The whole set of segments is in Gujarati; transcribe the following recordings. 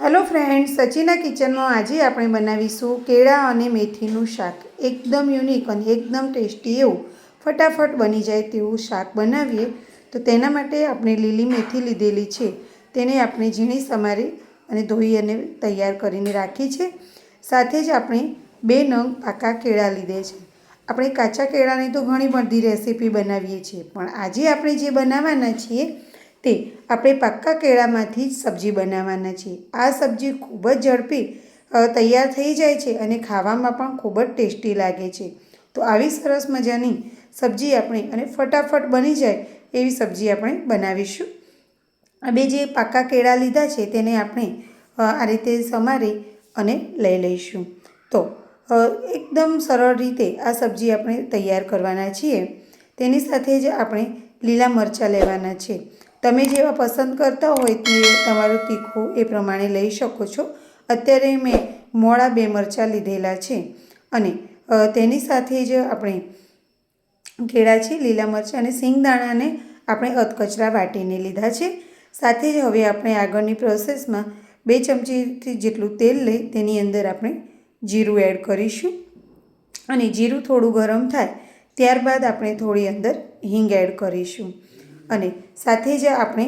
हेलो फ्रेंड्स, सचिना किचन में आज આપણે બનાવીશું કેળા અને મેથીનું શાક। એકદમ યુનિક અને એકદમ ટેસ્ટી એવું ફટાફટ બની જાય તેવું શાક બનાવીએ। તો તેના માટે આપણે લીલી મેથી લીધેલી છે, તેને આપણે ઝીણી સમારી અને ધોઈ અને તૈયાર કરીને રાખી છે। સાથે જ આપણે 2 નંગ પાકા કેળા લીધે છે। આપણે કાચા કેળાની તો ઘણી બધી રેસીપી બનાવીએ છીએ, પણ આજે આપણે જે બનાવવાના છીએ તે આપણે પાક્કા કેળામાંથી જ સબ્જી બનાવવાના છીએ। આ સબ્જી ખૂબ જ ઝડપી તૈયાર થઈ જાય છે અને ખાવામાં પણ ખૂબ જ ટેસ્ટી લાગે છે। તો આવી સરસ મજાની સબ્જી આપણે અને ફટાફટ બની જાય એવી સબ્જી આપણે બનાવીશું। આ બે જે પાક્કા કેળા લીધા છે તેને આપણે આ રીતે સમારી અને લઈ લઈશું। તો એકદમ સરળ રીતે આ સબ્જી આપણે તૈયાર કરવાના છીએ। તેની સાથે જ આપણે લીલા મરચાં લેવાના છે। તમે જેવા પસંદ કરતા હોય તે તમારું તીખું એ પ્રમાણે લઈ શકો છો। અત્યારે મેં મોળા 2 મરચાં લીધેલા છે અને તેની સાથે જ આપણે કેળા છે, લીલા મરચાં અને સિંગદાણાને આપણે અધકચરા વાટીને લીધા છે। સાથે જ હવે આપણે આગળની પ્રોસેસમાં 2 ચમચી જેટલું તેલ લઈ તેની અંદર આપણે જીરું એડ કરીશું અને જીરું થોડું ગરમ થાય ત્યારબાદ આપણે થોડી અંદર હિંગ એડ કરીશું અને સાથે જ આપણે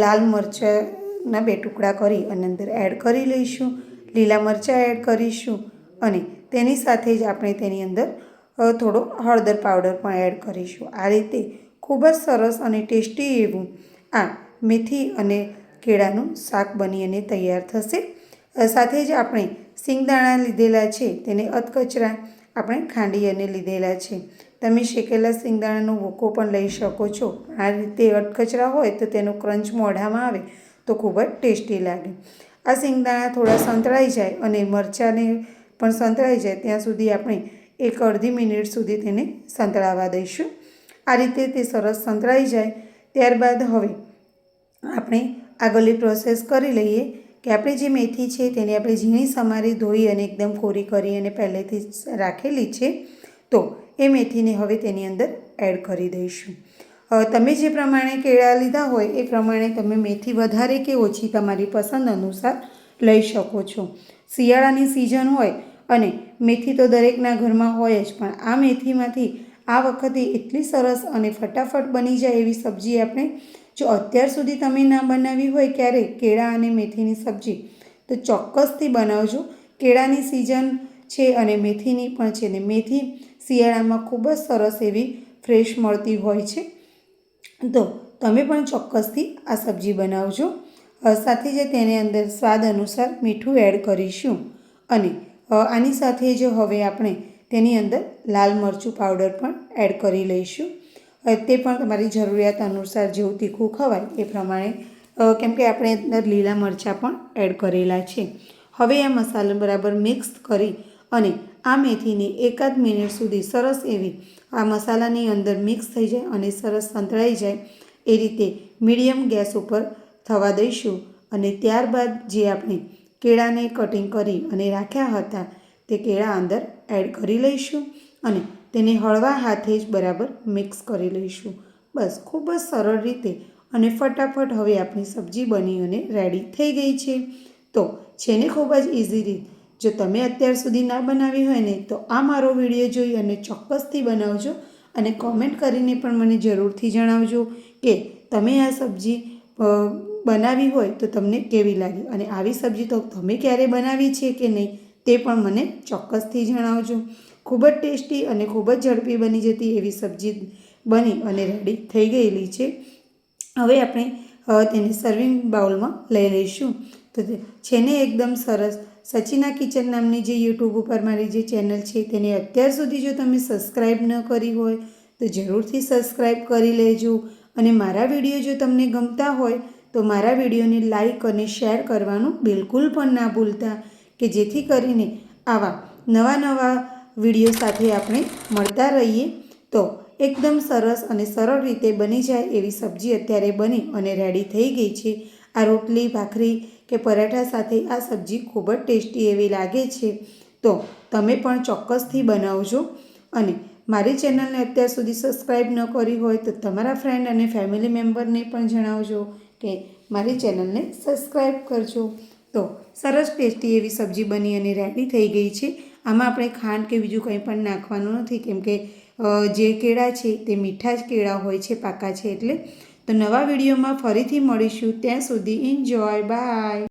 લાલ મરચાંના 2 ટુકડા કરી અને અંદર એડ કરી લઈશું। લીલા મરચાં એડ કરીશું અને તેની સાથે જ આપણે તેની અંદર થોડો હળદર પાવડર પણ એડ કરીશું। આ રીતે ખૂબ જ સરસ અને ટેસ્ટી એવું આ મેથી અને કેળાનું શાક બની અને તૈયાર થશે। સાથે જ આપણે સિંગદાણા લીધેલા છે તેને અધકચરા આપણે ખાંડી અને લીધેલા છે। તમે શેકેલા સિંગદાણાનો ભૂકો પણ લઈ શકો છો। આ રીતે અધકચરા હોય તો તેનો ક્રંચ મોઢામાં આવે તો ખૂબ જ ટેસ્ટી લાગે। આ સિંગદાણા થોડા સંતળાઈ જાય અને મરચાંને પણ સંતળાઈ જાય ત્યાં સુધી આપણે અડધી મિનિટ સુધી તેને સંતળાવા દઈશું। આ રીતે તે સરસ સંતળાઈ જાય ત્યારબાદ હવે આપણે આગળની પ્રોસેસ કરી લઈએ કે આપણે જે મેથી છે તેને આપણે ઝીણી સમારી ધોઈ અને એકદમ કોરી કરી અને પહેલેથી જ રાખેલી છે। તો એ મેથીને હવે તેની અંદર એડ કરી દઈશું। તમે જે પ્રમાણે કેળા લીધા હોય એ પ્રમાણે તમે મેથી વધારે કે ઓછી તમારી પસંદ અનુસાર લઈ શકો છો। શિયાળાની સિઝન હોય અને મેથી તો દરેકના ઘરમાં હોય જ, પણ આ મેથીમાંથી આ વખતે એટલી સરસ અને ફટાફટ બની જાય એવી સબ્જી આપણે જો અત્યાર સુધી તમે ના બનાવી હોય ક્યારે કેળા અને મેથીની સબ્જી તો ચોક્કસથી બનાવજો। કેળાની સિઝન છે અને મેથીની પણ છે ને મેથી શિયાળામાં ખૂબ જ સરસ એવી ફ્રેશ મળતી હોય છે। તો તમે પણ ચોક્કસથી આ સબ્જી બનાવજો। સાથે જ તેને અંદર સ્વાદ અનુસાર મીઠું એડ કરીશું અને આની સાથે જ હવે આપણે તેની અંદર લાલ મરચું પાવડર પણ એડ કરી લઈશું। તે પણ તમારી જરૂરિયાત અનુસાર જેવું તીખું ખવાય એ પ્રમાણે, કેમ કે આપણે અંદર લીલા મરચાં પણ એડ કરેલા છે। હવે આ મસાલો બરાબર મિક્સ કરી અને આ મેથીને 1 મિનિટ સુધી સરસ એવી આ મસાલાની અંદર મિક્સ થઈ જાય અને સરસ સંતળાઈ જાય એ રીતે મીડિયમ ગેસ ઉપર થવા દઈશું અને ત્યારબાદ જે આપણે કેળાને કટિંગ કરી અને રાખ્યા હતા તે કેળા અંદર એડ કરી લઈશું અને તેને હળવા હાથે જ બરાબર મિક્સ કરી લઈશું। બસ ખૂબ જ સરળ રીતે અને ફટાફટ હવે આપણી સબ્જી બની અને રેડી થઈ ગઈ છે। તો છે ને ખૂબ જ ઇઝી રીત। જો તમે અત્યાર સુધી ના બનાવી હોય ને તો આ મારો વિડીયો જોઈ અને ચોક્કસથી બનાવજો અને કોમેન્ટ કરીને પણ મને જરૂરથી જણાવજો કે તમે આ સબ્જી બનાવી હોય તો તમને કેવી લાગી અને આવી સબ્જી તો તમે ક્યારે બનાવી છે કે નહીં તે પણ મને ચોક્કસથી જણાવજો। ખૂબ જ ટેસ્ટી અને ખૂબ જ ઝડપી બની જતી એવી સબ્જી બની અને રેડી થઈ ગયેલી છે। હવે આપણે તેને સર્વિંગ બાઉલમાં લઈ લઈશું। તો છે ને એકદમ સરસ સચિના કિચન નામની જે યુટ્યુબ ઉપર મારી જે ચેનલ છે તેને અત્યાર સુધી જો તમે સબસ્ક્રાઈબ ન કરી હોય તો જરૂરથી સબસ્ક્રાઈબ કરી લેજો અને મારા વિડીયો જો તમને ગમતા હોય તો મારા વિડીયોને લાઈક અને શેર કરવાનું બિલકુલ પણ ના ભૂલતા કે જેથી કરીને આવા નવા વિડીયો સાથે આપણે મળતા રહીએ। તો એકદમ સરસ અને સરળ રીતે બની જાય એવી સબ્જી અત્યારે બની અને રેડી થઈ ગઈ છે। આ રોટલી, ભાખરી કે પરાઠા સાથે આ સબ્જી ખૂબ જ ટેસ્ટી એવી લાગે છે। તો તમે પણ ચોક્કસથી બનાવજો અને મારી ચેનલને અત્યાર સુધી સબસ્ક્રાઈબ ન કરી હોય તો તમારા ફ્રેન્ડ અને ફેમિલી મેમ્બરને પણ જણાવજો કે મારી ચેનલને સબસ્ક્રાઈબ કરજો। તો સરસ ટેસ્ટી એવી સબ્જી બની અને રેડી થઈ ગઈ છે. આમાં આપણે ખાંડ કે બીજું કંઈ પણ નાખવાનું નથી, કેમ કે જે કેળા છે તે મીઠા જ કેળા હોય છે, પાકા છે એટલે. તો નવા વિડીયોમાં ફરીથી મળીશું. ત્યાં સુધી એન્જોય, બાય.